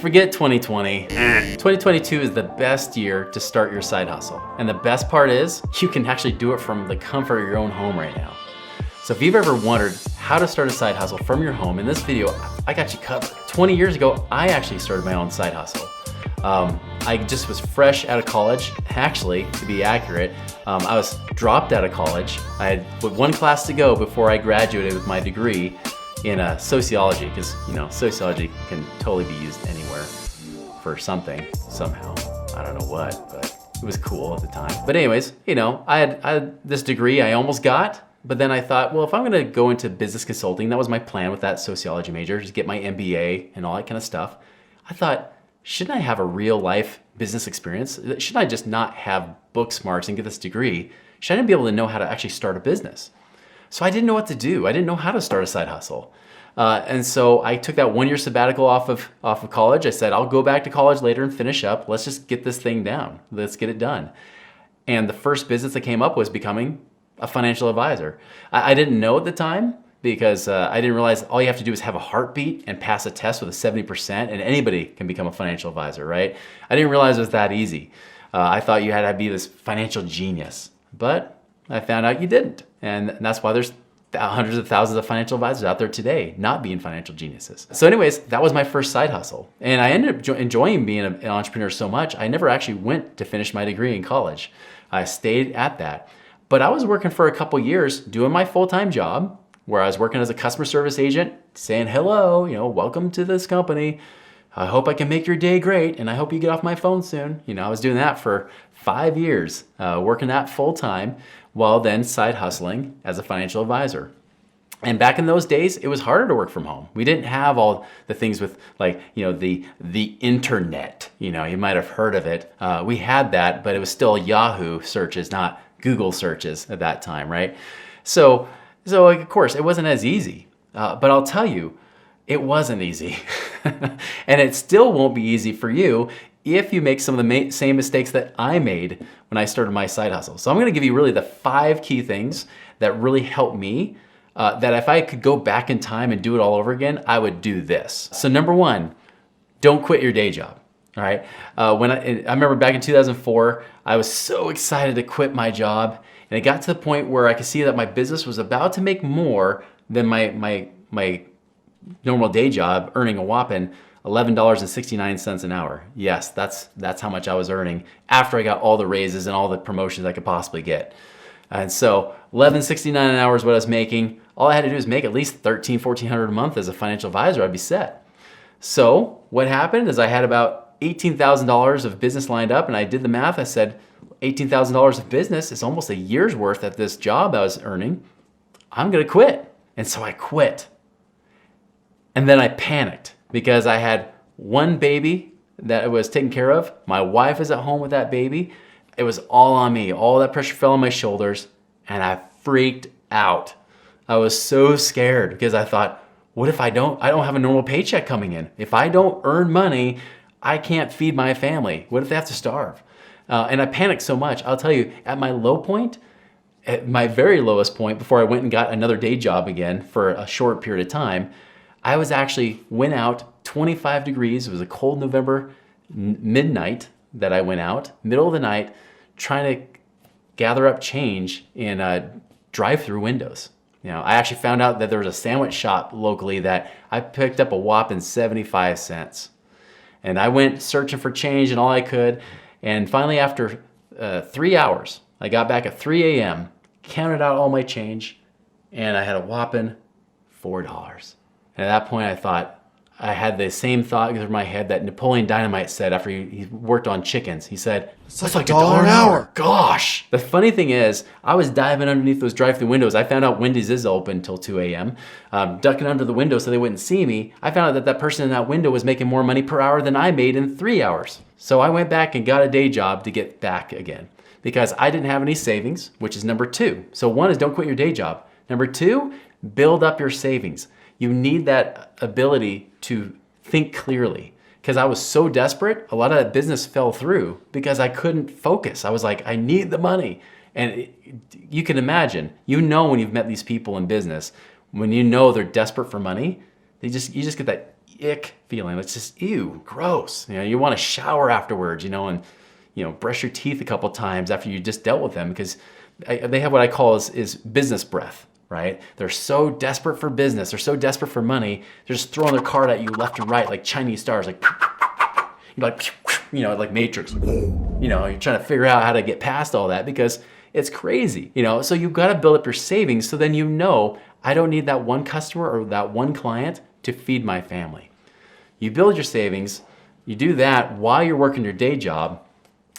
Forget 2020. 2022 is the best year to start your side hustle. And the best part is you can actually do it from the comfort of your own home right now. So if you've ever wondered how to start a side hustle from your home, in this video, I got you covered. 20 years ago, I actually started my own side hustle. I just was fresh out of college. Actually, to be accurate, I was dropped out of college. I had one class to go before I graduated with my degree in sociology, because sociology can totally be used anywhere for something, somehow. I don't know what, but it was cool at the time. But anyways, I had this degree I almost got, but then I thought, well, if I'm gonna go into business consulting, that was my plan with that sociology major, just get my MBA and all that kind of stuff. I thought, shouldn't I have a real life business experience? Shouldn't I just not have book smarts and get this degree? Should I be able to know how to actually start a business? So I didn't know what to do. I didn't know how to start a side hustle. And so I took that 1 year sabbatical off of college. I said, I'll go back to college later and finish up. Let's just get this thing down. Let's get it done. And the first business that came up was becoming a financial advisor. I didn't know at the time because I didn't realize all you have to do is have a heartbeat and pass a test with a 70% and anybody can become a financial advisor, right? I didn't realize it was that easy. I thought you had to be this financial genius, but I found out you didn't. And that's why there's hundreds of thousands of financial advisors out there today not being financial geniuses. So anyways, that was my first side hustle. And I ended up enjoying being an entrepreneur so much, I never actually went to finish my degree in college. I stayed at that. But I was working for a couple years doing my full-time job where I was working as a customer service agent saying, hello, welcome to this company. I hope I can make your day great and I hope you get off my phone soon. I was doing that for 5 years, working that full-time while then side hustling as a financial advisor. And back in those days, it was harder to work from home. We didn't have all the things with the internet. You might have heard of it. We had that, but it was still Yahoo searches, not Google searches at that time, right? So of course, it wasn't as easy. But I'll tell you, it wasn't easy. And it still won't be easy for you if you make some of the same mistakes that I made when I started my side hustle. So I'm gonna give you really the 5 key things that really helped me, that if I could go back in time and do it all over again, I would do this. So number 1, don't quit your day job, all right? When I remember back in 2004, I was so excited to quit my job, and it got to the point where I could see that my business was about to make more than my normal day job, earning a whopping $11.69 an hour. Yes, that's how much I was earning after I got all the raises and all the promotions I could possibly get. And so $11.69 an hour is what I was making. All I had to do is make at least $1,300, $1,400 a month as a financial advisor, I'd be set. So what happened is I had about $18,000 of business lined up, and I did the math. I said, $18,000 of business is almost a year's worth at this job I was earning. I'm gonna quit. And so I quit. And then I panicked because I had one baby that I was taken care of. My wife is at home with that baby. It was all on me. All that pressure fell on my shoulders and I freaked out. I was so scared because I thought, what if I don't have a normal paycheck coming in? If I don't earn money, I can't feed my family. What if they have to starve? And I panicked so much. I'll tell you, at my low point, at my very lowest point, before I went and got another day job again for a short period of time, I went out 25 degrees. It was a cold November midnight that I went out, middle of the night, trying to gather up change in drive-through windows. I actually found out that there was a sandwich shop locally that I picked up a whopping 75 cents. And I went searching for change and all I could. And finally, after 3 hours, I got back at 3 a.m., counted out all my change, and I had a whopping $4. And at that point, I had the same thought through my head that Napoleon Dynamite said after he worked on chickens. He said, "It's like $1 an hour." Gosh. The funny thing is, I was diving underneath those drive-through windows. I found out Wendy's is open until 2 a.m. Ducking under the window so they wouldn't see me. I found out that person in that window was making more money per hour than I made in 3 hours. So I went back and got a day job to get back again because I didn't have any savings, which is number 2. So 1 is don't quit your day job. Number 2, build up your savings. You need that ability to think clearly. Because I was so desperate, a lot of that business fell through because I couldn't focus. I was like, I need the money. And you can imagine, when you've met these people in business, when they're desperate for money, you just get that ick feeling. It's just, ew, gross. You want to shower afterwards, and brush your teeth a couple times after you just dealt with them, because they have what I call is business breath, right? They're so desperate for business. They're so desperate for money. They're just throwing their card at you left and right like Chinese stars, like, like Matrix. You're trying to figure out how to get past all that because it's crazy, So you've got to build up your savings so then I don't need that one customer or that one client to feed my family. You build your savings, you do that while you're working your day job.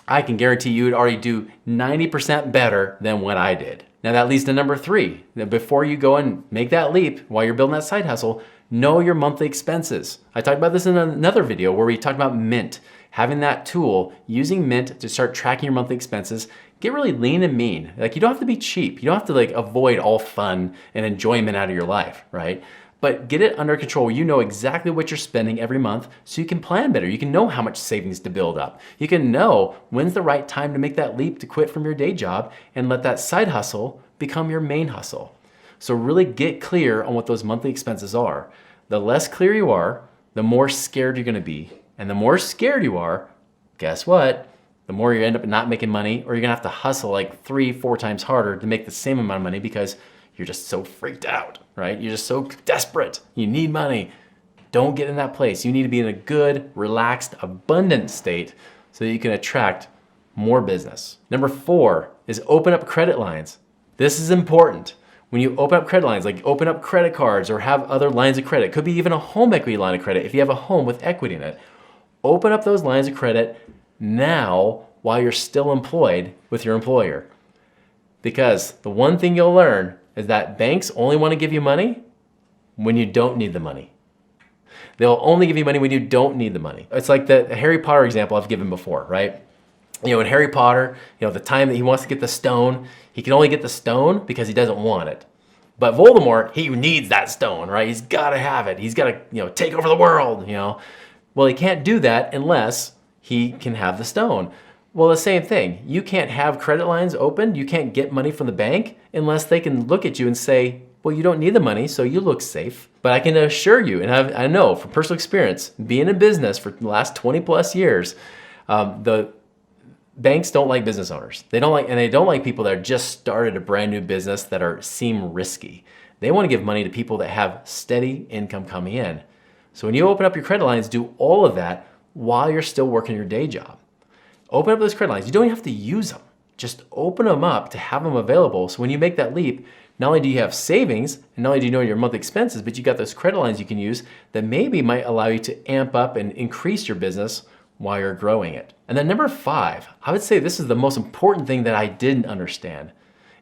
I can guarantee you would already do 90% better than what I did. Now that leads to number 3. Before you go and make that leap while you're building that side hustle, know your monthly expenses. I talked about this in another video where we talked about Mint. Having that tool, using Mint to start tracking your monthly expenses, get really lean and mean. Like, you don't have to be cheap. You don't have to avoid all fun and enjoyment out of your life, right? But get it under control. You know exactly what you're spending every month so you can plan better. You can know how much savings to build up. You can know when's the right time to make that leap to quit from your day job and let that side hustle become your main hustle. So really get clear on what those monthly expenses are. The less clear you are, the more scared you're gonna be. And the more scared you are, guess what? The more you end up not making money, or you're gonna have to hustle like 3-4 times harder to make the same amount of money because you're just so freaked out, right? You're just so desperate. You need money. Don't get in that place. You need to be in a good, relaxed, abundant state so that you can attract more business. Number 4 is open up credit lines. This is important. When you open up credit lines, like open up credit cards or have other lines of credit, could be even a home equity line of credit if you have a home with equity in it. Open up those lines of credit now while you're still employed with your employer. Because the one thing you'll learn is that banks only want to give you money when you don't need the money. They'll only give you money when you don't need the money. It's like the Harry Potter example I've given before, right? In Harry Potter, the time that he wants to get the stone, he can only get the stone because he doesn't want it. But Voldemort, he needs that stone, right? He's got to have it. He's got to, take over the world, Well, he can't do that unless he can have the stone. Well, the same thing. You can't have credit lines opened. You can't get money from the bank unless they can look at you and say, well, you don't need the money, so you look safe. But I can assure you, and I know from personal experience, being in business for the last 20 plus years, the banks don't like business owners. They don't like people that just started a brand new business that seem risky. They want to give money to people that have steady income coming in. So when you open up your credit lines, do all of that while you're still working your day job. Open up those credit lines. You don't even have to use them. Just open them up to have them available. So when you make that leap, not only do you have savings, and not only do you know your monthly expenses, but you got those credit lines you can use that maybe might allow you to amp up and increase your business while you're growing it. And then number 5, I would say this is the most important thing that I didn't understand,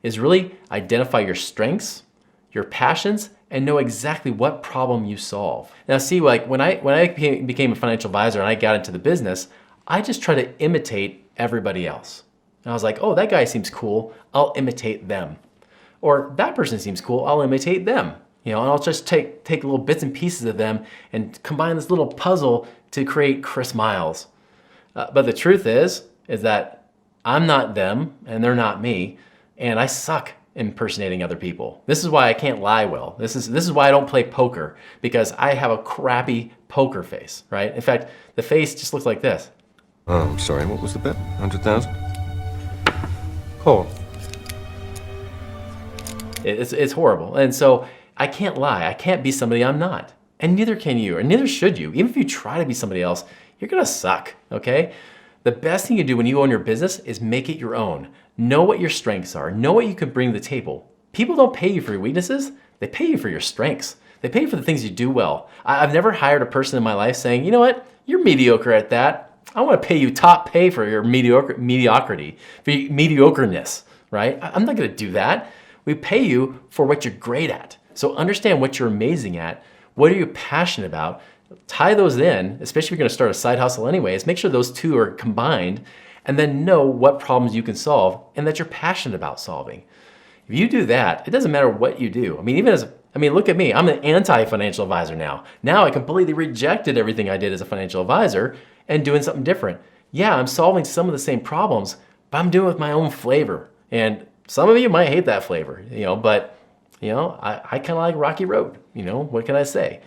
is really identify your strengths, your passions, and know exactly what problem you solve. Now see, like when I became a financial advisor and I got into the business, I just try to imitate everybody else. And I was like, oh, that guy seems cool, I'll imitate them. Or that person seems cool, I'll imitate them. And I'll just take little bits and pieces of them and combine this little puzzle to create Chris Miles. But the truth is that I'm not them and they're not me, and I suck impersonating other people. This is why I can't lie well. This is why I don't play poker, because I have a crappy poker face, right? In fact, the face just looks like this. Oh, I'm sorry, what was the bet? 100,000? Call. It's horrible. And so I can't lie. I can't be somebody I'm not. And neither can you, or neither should you. Even if you try to be somebody else, you're gonna suck, okay? The best thing you do when you own your business is make it your own. Know what your strengths are. Know what you can bring to the table. People don't pay you for your weaknesses. They pay you for your strengths. They pay you for the things you do well. I've never hired a person in my life saying, you know what, you're mediocre at that. I want to pay you top pay for your mediocrity, for your mediocreness, right? I'm not going to do that. We pay you for what you're great at. So understand what you're amazing at. What are you passionate about? Tie those in, especially if you're going to start a side hustle anyways. Make sure those two are combined, and then know what problems you can solve and that you're passionate about solving. If you do that, it doesn't matter what you do. Look at me. I'm an anti-financial advisor now. Now I completely rejected everything I did as a financial advisor and doing something different. Yeah, I'm solving some of the same problems, but I'm doing it with my own flavor. And some of you might hate that flavor, but I kind of like Rocky Road. What can I say?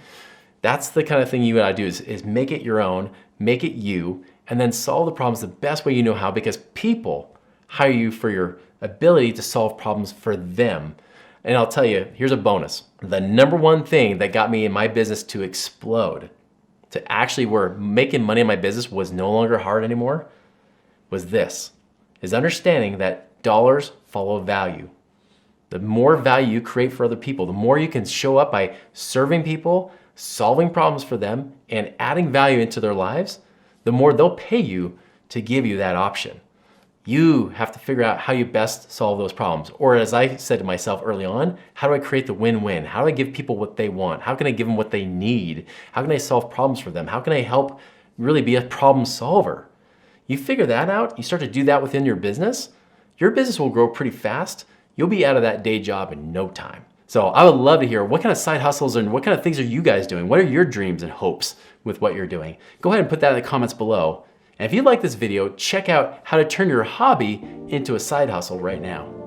That's the kind of thing you gotta do is make it your own, make it you, and then solve the problems the best way you know how, because people hire you for your ability to solve problems for them. And I'll tell you, here's a bonus. The number one thing that got me in my business to explode, to actually where making money in my business was no longer hard anymore, was this, is understanding that dollars follow value. The more value you create for other people, the more you can show up by serving people, solving problems for them, and adding value into their lives, the more they'll pay you to give you that option. You have to figure out how you best solve those problems. Or as I said to myself early on, how do I create the win-win? How do I give people what they want? How can I give them what they need? How can I solve problems for them? How can I help really be a problem solver? You figure that out, you start to do that within your business will grow pretty fast. You'll be out of that day job in no time. So I would love to hear what kind of side hustles and what kind of things are you guys doing? What are your dreams and hopes with what you're doing? Go ahead and put that in the comments below. And if you like this video, check out how to turn your hobby into a side hustle right now.